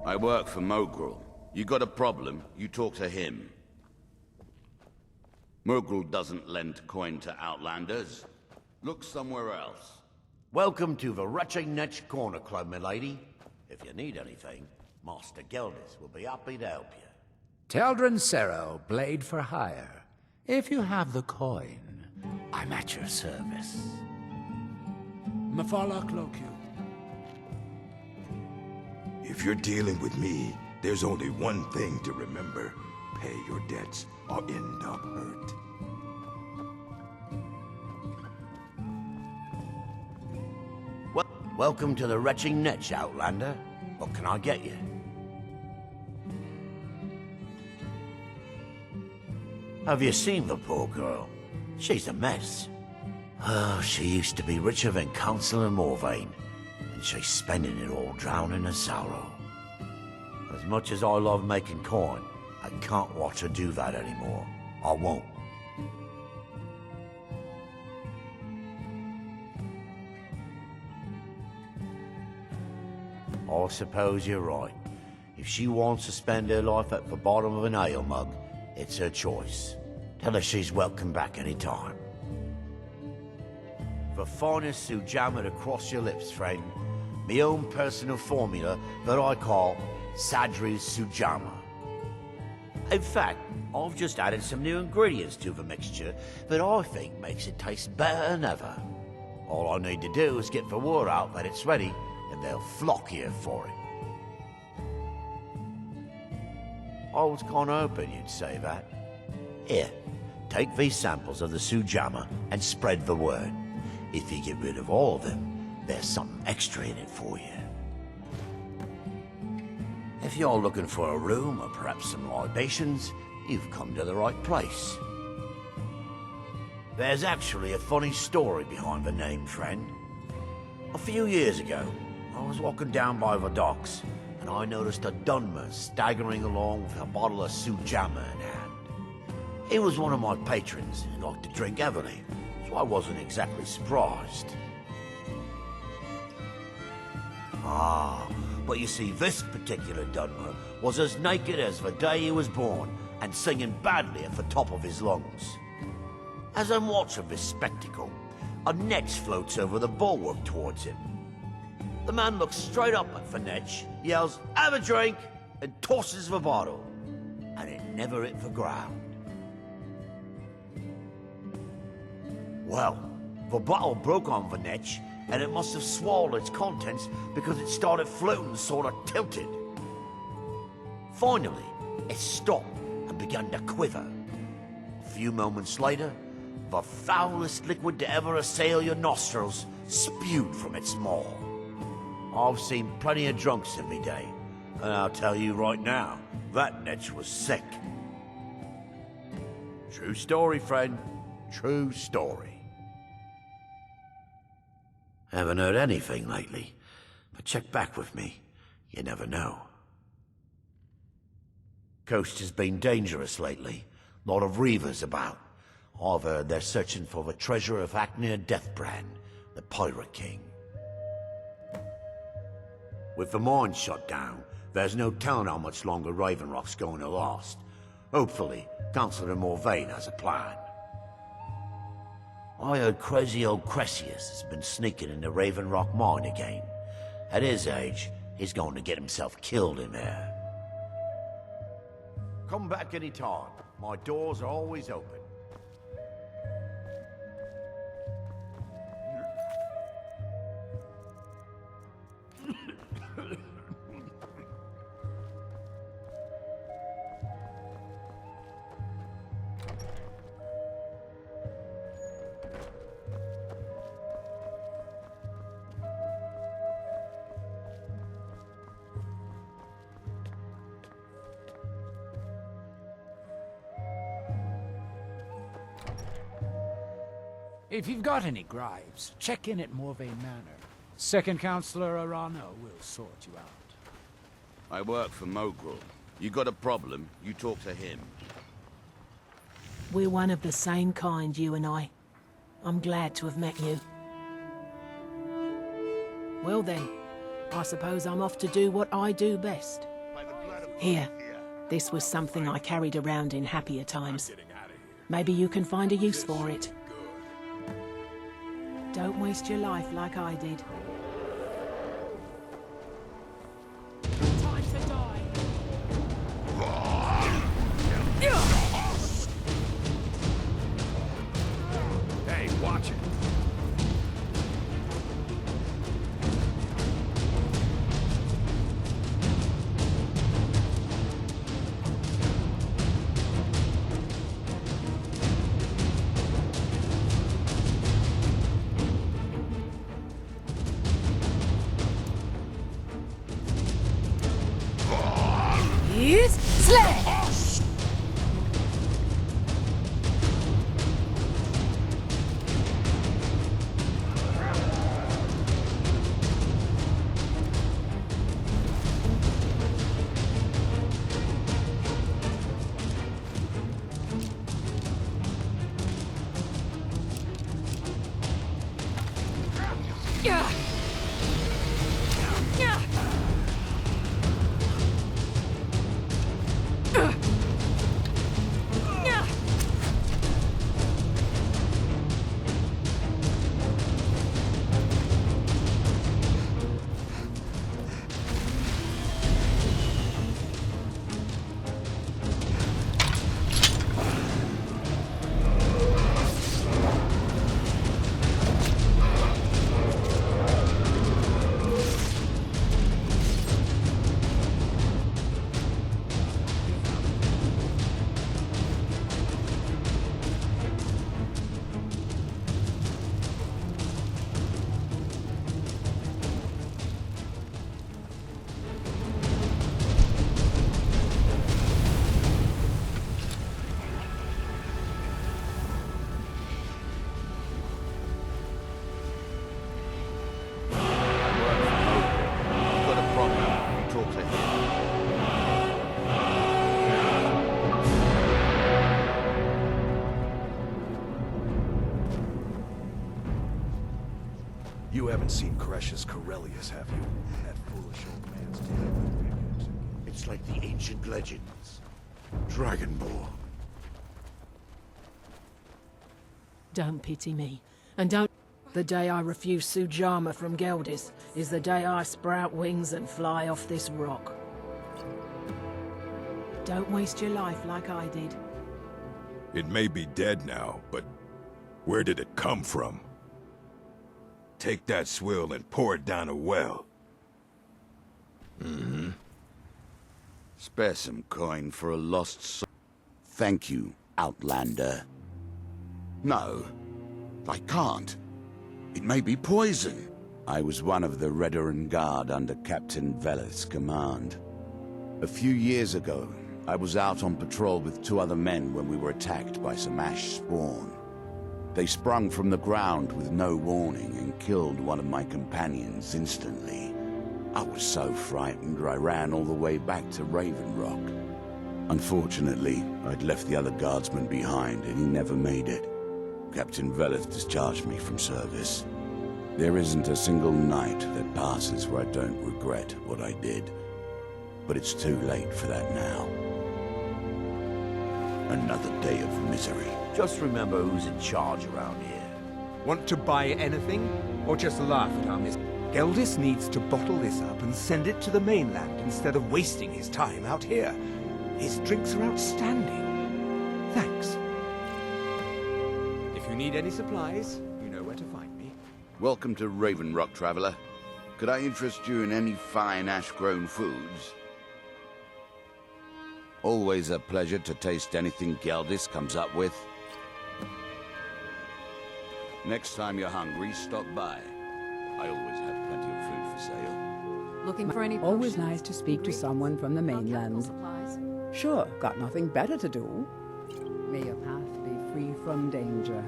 I work for Mogrul. You got a problem, you talk to him. Mogrul doesn't lend coin to outlanders. Look somewhere else. Welcome to the Retching Netch Corner Club, milady. If you need anything, Master Geldis will be happy to help you. Teldrin Sero, blade for hire. If you have the coin, I'm at your service. Mafala Clocu. If you're dealing with me, there's only one thing to remember. Pay your debts or end up hurt. Welcome to the Retching Netch, Outlander. What can I get you? Have you seen the poor girl? She's a mess. Oh, she used to be richer than Councillor Morvain, and she's spending it all drowning in sorrow. As much as I love making coin, I can't watch her do that anymore. I won't. I suppose you're right. If she wants to spend her life at the bottom of an ale mug, it's her choice. Tell her she's welcome back any time. The finest sujamma to cross your lips, friend. My own personal formula that I call Sadri's Sujamma. In fact, I've just added some new ingredients to the mixture that I think makes it taste better than ever. All I need to do is get the word out that it's ready, and they'll flock here for it. I was kinda hoping you'd say that. Here, take these samples of the Sujamma and spread the word. If you get rid of all of them, there's something extra in it for you. If you're looking for a room or perhaps some libations, you've come to the right place. There's actually a funny story behind the name, friend. A few years ago, I was walking down by the docks, and I noticed a Dunmer staggering along with a bottle of Sujamma in hand. He was one of my patrons and liked to drink heavily, so I wasn't exactly surprised. But you see, this particular Dunmer was as naked as the day he was born, and singing badly at the top of his lungs. As I'm watching this spectacle, a netch floats over the bulwark towards him. The man looks straight up at the netch, yells, "Have a drink!" and tosses the bottle. And it never hit the ground. Well, the bottle broke on the netch, and it must have swallowed its contents because it started floating sort of tilted. Finally, it stopped and began to quiver. A few moments later, the foulest liquid to ever assail your nostrils spewed from its maw. I've seen plenty of drunks in me day, and I'll tell you right now, that netch was sick. True story, friend. True story. Haven't heard anything lately, but check back with me. You never know. Coast has been dangerous lately. Lot of reavers about. I've heard they're searching for the treasure of Acnir Deathbrand, the Pirate King. With the mine shut down, there's no telling how much longer Raven Rock's going to last. Hopefully, Councillor Morvain has a plan. I heard crazy old Cressius has been sneaking in the Raven Rock mine again. At his age, he's going to get himself killed in there. Come back any time. My doors are always open. If you've got any gripes, check in at Morvain Manor. Second Councillor Arano will sort you out. I work for Mogrul. You got a problem, you talk to him. We're one of the same kind, you and I. I'm glad to have met you. Well then, I suppose I'm off to do what I do best. Here. This was something I carried around in happier times. Maybe you can find a use for it. Don't waste your life like I did. Time to die. Hey, watch it. Here's Slay! Yeah. Yeah. You haven't seen Cresh's Corellius, have you? That foolish old man's dead. It's like the ancient legends. Dragonborn. Don't pity me. And don't... The day I refuse Sujama from Geldis is the day I sprout wings and fly off this rock. Don't waste your life like I did. It may be dead now, but where did it come from? Take that swill and pour it down a well. Spare some coin for a lost soul. Thank you, Outlander. No, I can't. It may be poison. I was one of the Redoran Guard under Captain Veleth's command. A few years ago, I was out on patrol with 2 other men when we were attacked by some ash spawn. They sprung from the ground with no warning and killed one of my companions instantly. I was so frightened I ran all the way back to Raven Rock. Unfortunately, I'd left the other guardsman behind and he never made it. Captain Veleth discharged me from service. There isn't a single night that passes where I don't regret what I did. But it's too late for that now. Another day of misery. Just remember who's in charge around here. Want to buy anything? Or just laugh at our mistake? Geldis needs to bottle this up and send it to the mainland instead of wasting his time out here. His drinks are outstanding. Thanks. If you need any supplies, you know where to find me. Welcome to Raven Rock, traveler. Could I interest you in any fine ash-grown foods? Always a pleasure to taste anything Geldis comes up with. Next time you're hungry, stop by. I always have plenty of food for sale. Looking for any Always potions? nice to speak to someone from the mainland. Supplies? Sure, got nothing better to do. May your path be free from danger.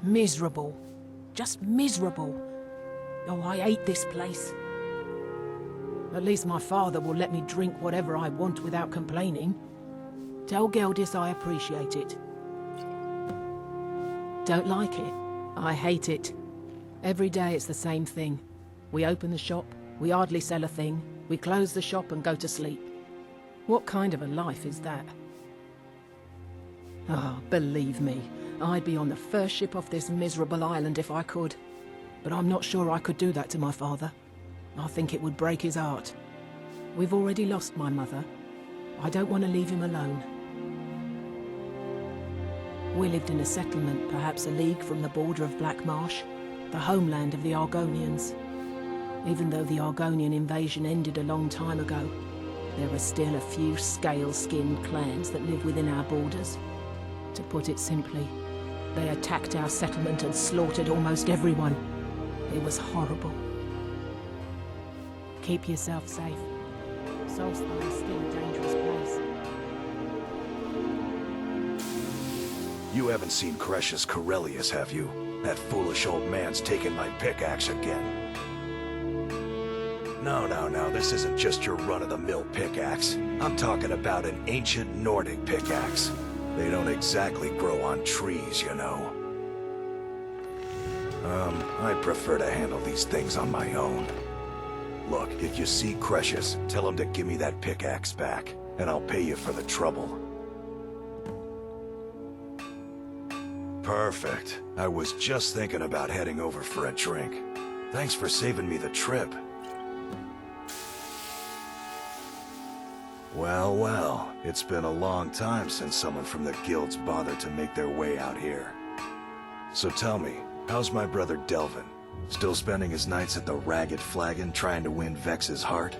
Miserable. Just miserable. Oh, I hate this place. At least my father will let me drink whatever I want without complaining. Tell Geldis I appreciate it. Don't like it. I hate it. Every day it's the same thing. We open the shop, we hardly sell a thing, We close the shop and go to sleep. What kind of a life is that? Ah, believe me, I'd be on the first ship off this miserable island if I could. But I'm not sure I could do that to my father. I think it would break his heart. We've already lost my mother. I don't want to leave him alone. We lived in a settlement, perhaps a league from the border of Black Marsh, the homeland of the Argonians. Even though the Argonian invasion ended a long time ago, there are still a few scale-skinned clans that live within our borders. To put it simply, they attacked our settlement and slaughtered almost everyone. It was horrible. Keep yourself safe. Solstheim is still a dangerous place. You haven't seen Cretius Corellius, have you? That foolish old man's taken my pickaxe again. No, this isn't just your run-of-the-mill pickaxe. I'm talking about an ancient Nordic pickaxe. They don't exactly grow on trees, you know. I prefer to handle these things on my own. Look, if you see Cretius, tell him to give me that pickaxe back, and I'll pay you for the trouble. Perfect. I was just thinking about heading over for a drink. Thanks for saving me the trip. Well, it's been a long time since someone from the guilds bothered to make their way out here. So tell me, how's my brother Delvin? Still spending his nights at the Ragged Flagon trying to win Vex's heart?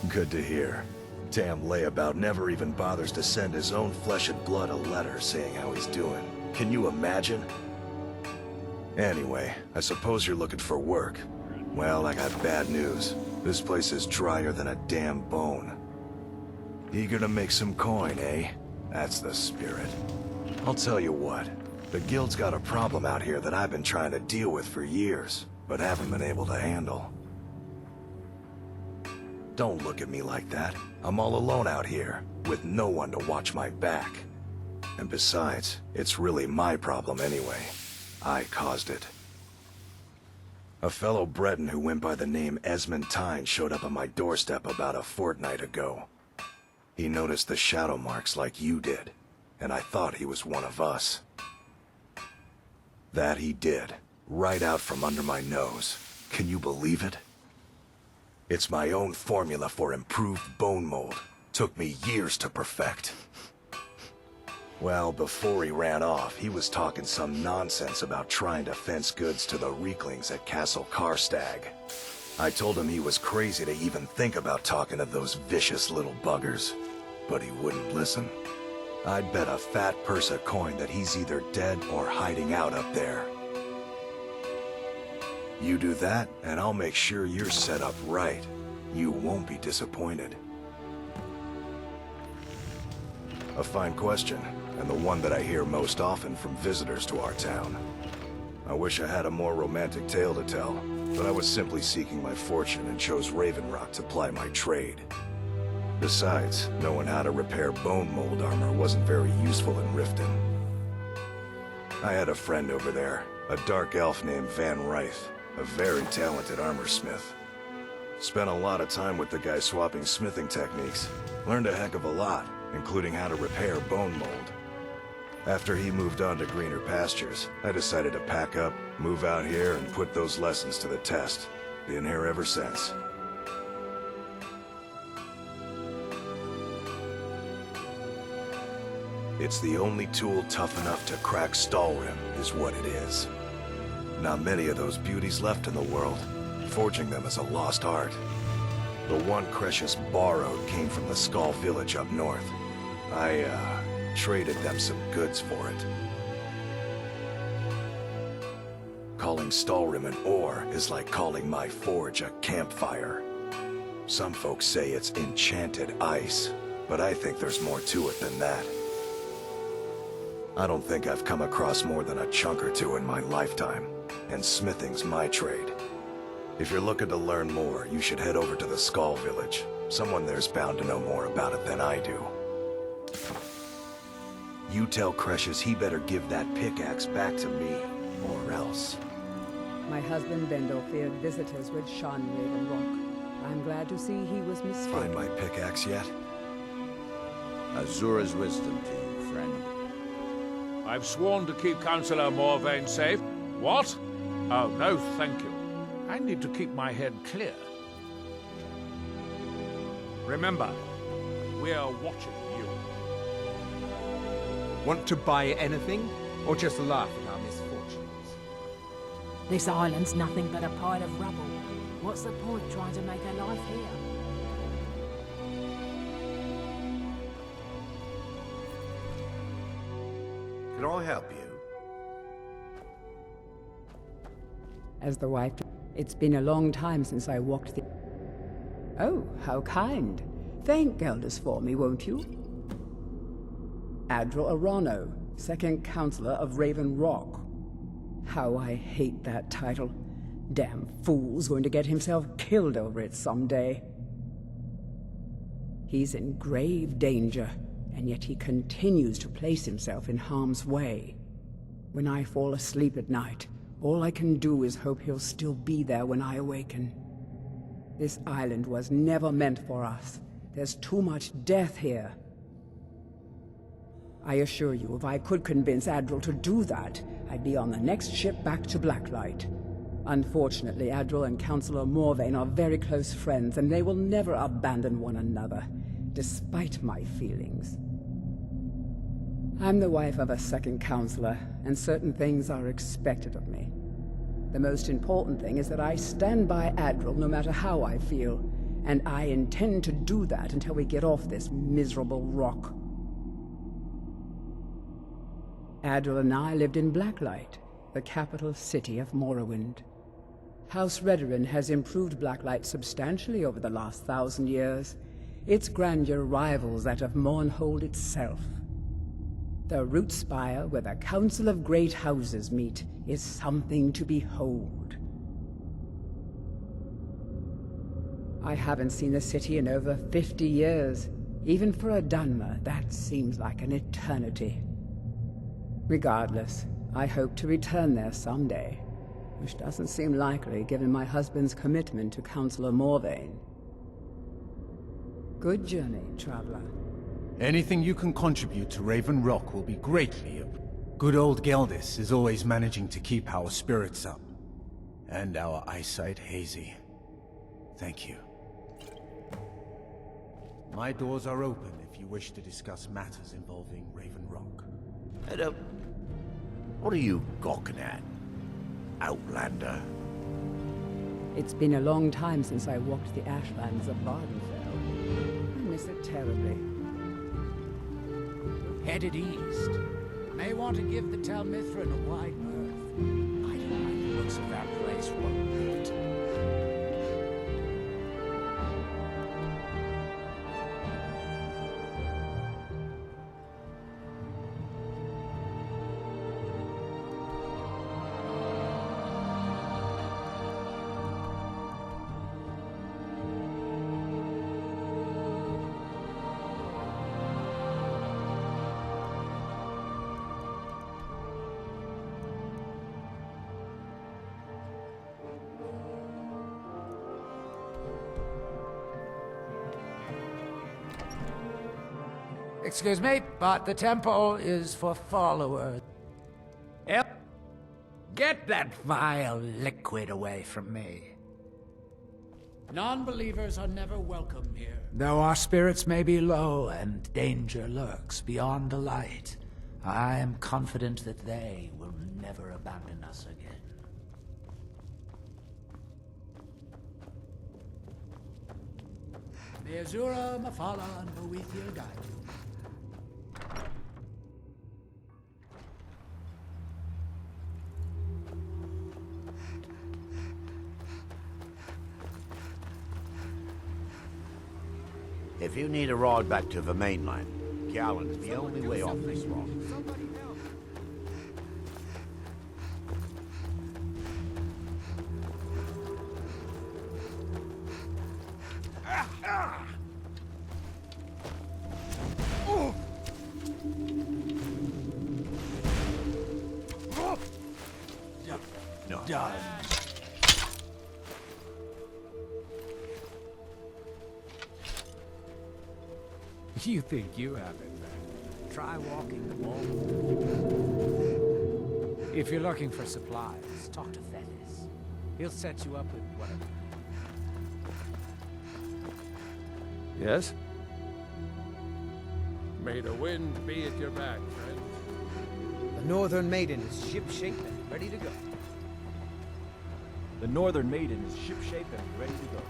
Good to hear. Damn layabout never even bothers to send his own flesh and blood a letter saying how he's doing. Can you imagine? Anyway, I suppose you're looking for work. Well, I got bad news. This place is drier than a damn bone. Eager to make some coin, eh? That's the spirit. I'll tell you what. The guild's got a problem out here that I've been trying to deal with for years, but haven't been able to handle. Don't look at me like that. I'm all alone out here, with no one to watch my back. And besides, it's really my problem anyway. I caused it. A fellow Breton who went by the name Esmond Tyne showed up on my doorstep about a fortnight ago. He noticed the shadow marks like you did, and I thought he was one of us. That he did, right out from under my nose. Can you believe it? It's my own formula for improved bone mold. Took me years to perfect. Well, before he ran off, he was talking some nonsense about trying to fence goods to the Reeklings at Castle Karstag. I told him he was crazy to even think about talking to those vicious little buggers, but he wouldn't listen. I'd bet a fat purse of coin that he's either dead or hiding out up there. You do that, and I'll make sure you're set up right. You won't be disappointed. A fine question, and the one that I hear most often from visitors to our town. I wish I had a more romantic tale to tell, but I was simply seeking my fortune and chose Raven Rock to ply my trade. Besides, knowing how to repair bone mold armor wasn't very useful in Riften. I had a friend over there, a dark elf named Van Ryth, a very talented armorsmith. Spent a lot of time with the guy swapping smithing techniques. Learned a heck of a lot, including how to repair bone mold. After he moved on to greener pastures, I decided to pack up, move out here, and put those lessons to the test. Been here ever since. It's the only tool tough enough to crack Stalrim, is what it is. Not many of those beauties left in the world. Forging them is a lost art. The one Cretius borrowed came from the Skull village up north. I, traded them some goods for it. Calling Stalrim an ore is like calling my forge a campfire. Some folks say it's enchanted ice, but I think there's more to it than that. I don't think I've come across more than a chunk or two in my lifetime, and smithing's my trade. If you're looking to learn more, you should head over to the Skull village. Someone there's bound to know more about it than I do. You tell Cretius he better give that pickaxe back to me, or else. My husband Bendel feared visitors would shun Raven Rock. I'm glad to see he was Find mistaken. my pickaxe yet? Azura's wisdom to you, friend. I've sworn to keep Councillor Morvain safe. What? Oh, no, thank you. I need to keep my head clear. Remember, we're watching you. Want to buy anything, or just laugh at our misfortunes? This island's nothing but a pile of rubble. What's the point trying to make a life here? Can I help you? As the wife, it's been a long time since I walked the... Oh, how kind. Thank Geldis for me, won't you? Adral Arano, second counselor of Raven Rock. How I hate that title. Damn fool's going to get himself killed over it someday. He's in grave danger, and yet he continues to place himself in harm's way. When I fall asleep at night, all I can do is hope he'll still be there when I awaken. This island was never meant for us. There's too much death here. I assure you, if I could convince Adral to do that, I'd be on the next ship back to Blacklight. Unfortunately, Adral and Councillor Morvain are very close friends, and they will never abandon one another, despite my feelings. I'm the wife of a second counselor, and certain things are expected of me. The most important thing is that I stand by Adral no matter how I feel, and I intend to do that until we get off this miserable rock. Adral and I lived in Blacklight, the capital city of Morrowind. House Redoran has improved Blacklight substantially over the last 1,000 years. Its grandeur rivals that of Mournhold itself. The root spire where the Council of Great Houses meet is something to behold. I haven't seen the city in over 50 years. Even for a Dunmer, that seems like an eternity. Regardless, I hope to return there someday, which doesn't seem likely given my husband's commitment to Councillor Morvain. Good journey, traveler. Anything you can contribute to Raven Rock will be greatly. Good old Geldis is always managing to keep our spirits up. And our eyesight hazy. Thank you. My doors are open if you wish to discuss matters involving Raven Rock. What are you gawking at, Outlander? It's been a long time since I walked the ashlands of Bardenfell. I miss it terribly. Headed east. May want to give the Tel Mithrin a wide berth. I don't like the looks of that place one bit. Excuse me, but the temple is for followers. Yep. Get that vile liquid away from me. Non-believers are never welcome here. Though our spirits may be low and danger lurks beyond the light, I am confident that they will never abandon us again. May Azura, Mafala, and Boethia guide you. If you need a ride back to the mainland, Gallen's the only way off this rock. You think you have it, then? Try walking the wall. If you're looking for supplies, talk to Fantasee. He'll set you up with whatever. Yes? May the wind be at your back, friend. The Northern Maiden is shipshape and ready to go. The Northern Maiden is shipshape and ready to go.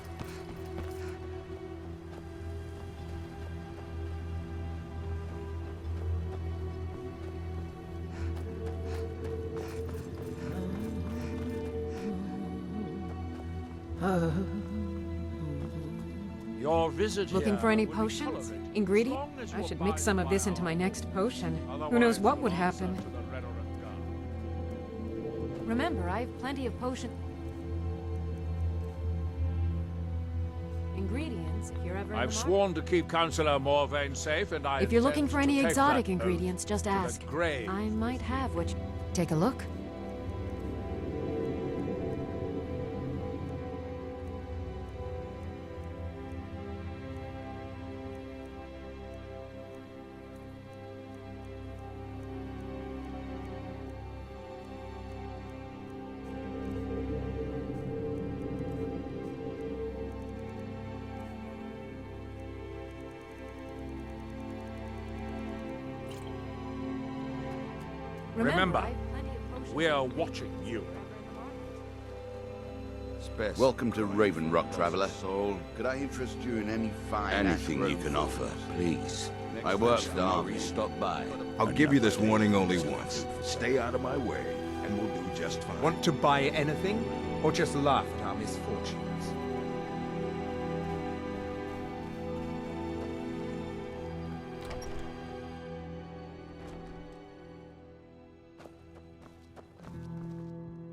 Your visit Looking here for any will be potions? tolerated, Ingredient? as long as I you should abide mix some of by this into our my next rules. potion. Who Otherwise, knows what you would answer happen? to the rhetoric god. Remember, I have plenty of potion ingredients if you're ever in I've the market. sworn to keep Councillor Morvain safe, and I If you're looking intend for to any take exotic that oath ingredients, just to the ask. grave. I might have what you... Take a look. Remember, I have plenty of potions we are and watching ingredients you. if you're ever in the market. Welcome to Raven Rock, traveler. Soul, could I interest you in any fine anything you can offer, please? I work for Harvey. Stop by. I'll give you this warning only once. Stay out of my way, and we'll do just fine. Want to buy anything, or just laugh at our misfortunes?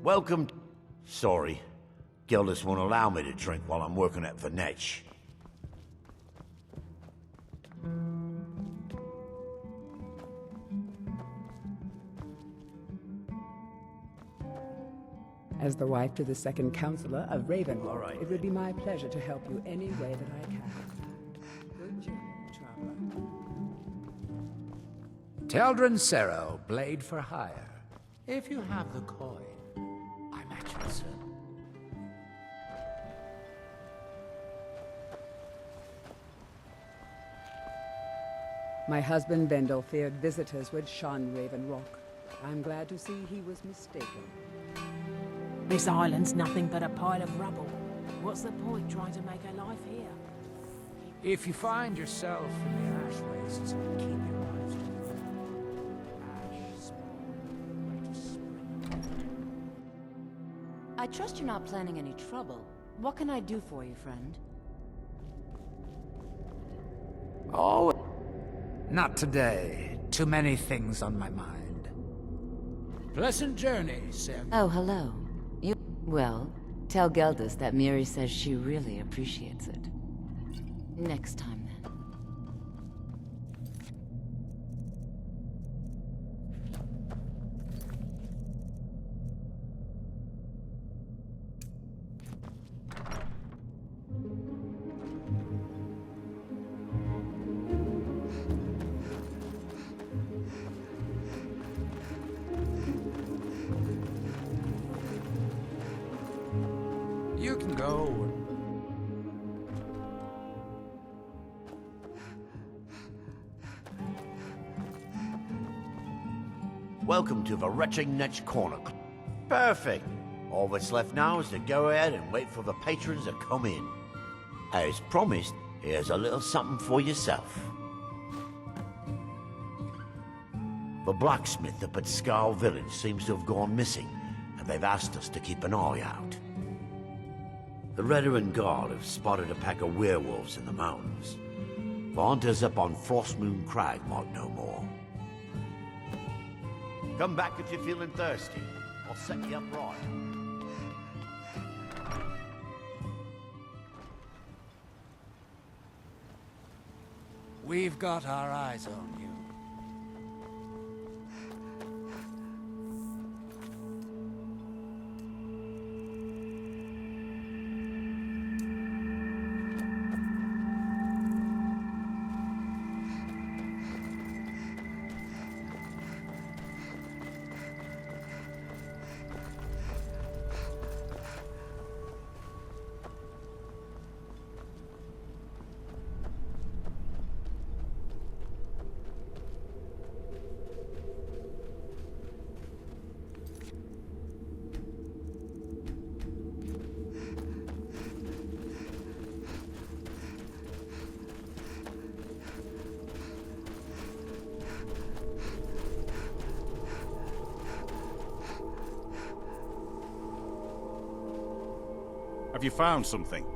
Welcome. Sorry. Gildis won't allow me to drink while I'm working at Vanetch. As the wife to the second counselor of Ravenloft, All right, it would be my pleasure to help you any way that I can. Good journey, traveler. Teldrin Sero, blade for hire. If you have the coin, I'm at your service. My husband Vendel feared visitors would shun Raven Rock. I'm glad to see he was mistaken. This island's nothing but a pile of rubble. What's the point trying to make a life here? If you find yourself in the ash wastes, keep your eyes open. Ash spawn, where to spring. I trust you're not planning any trouble. What can I do for you, friend? Oh, not today. Too many things on my mind. Pleasant journey, Sam. Oh, hello. Well, tell Geldis that Miri says she really appreciates it. Next time, then. You can go. Welcome to the Retching Netch Corner. Perfect. All that's left now is to go ahead and wait for the patrons to come in. As promised, here's a little something for yourself. The blacksmith up at Skull Village seems to have gone missing, and they've asked us to keep an eye out. The Redoran Guard have spotted a pack of werewolves in the mountains. The hunters up on Frostmoon Crag might know more. Come back if you're feeling thirsty. I'll set you up right. We've got our eyes on you. Have you found something?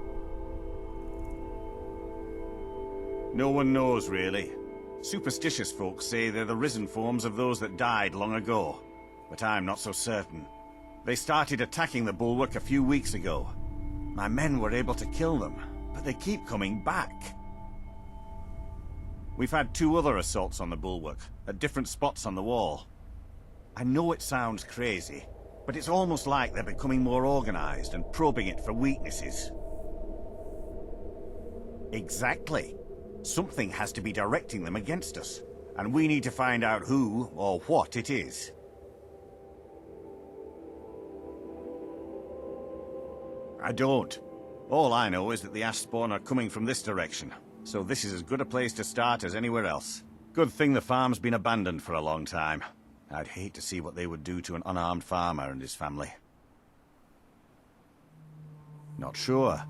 No one knows, really. Superstitious folks say they're the risen forms of those that died long ago. But I'm not so certain. They started attacking the bulwark a few weeks ago. My men were able to kill them, but they keep coming back. We've had 2 other assaults on the bulwark, at different spots on the wall. I know it sounds crazy, but it's almost like they're becoming more organized and probing it for weaknesses. Exactly. Something has to be directing them against us, and we need to find out who or what it is. I don't. All I know is that the Ashspawn are coming from this direction, so this is as good a place to start as anywhere else. Good thing the farm's been abandoned for a long time. I'd hate to see what they would do to an unarmed farmer and his family. Not sure.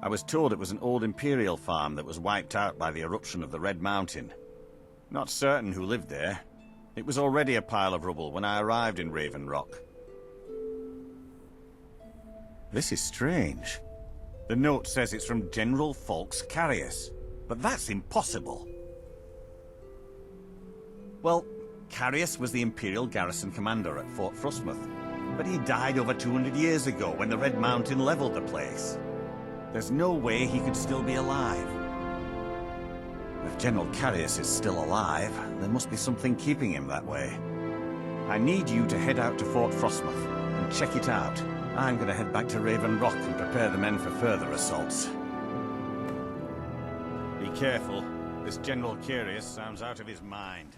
I was told it was an old Imperial farm that was wiped out by the eruption of the Red Mountain. Not certain who lived there. It was already a pile of rubble when I arrived in Raven Rock. This is strange. The note says it's from General Falx Carius, but that's impossible. Well, Carius was the Imperial garrison commander at Fort Frostmoth, but he died over 200 years ago when the Red Mountain leveled the place. There's no way he could still be alive. If General Carius is still alive, there must be something keeping him that way. I need you to head out to Fort Frostmoth and check it out. I'm gonna head back to Raven Rock and prepare the men for further assaults. Be careful. This General Carius sounds out of his mind.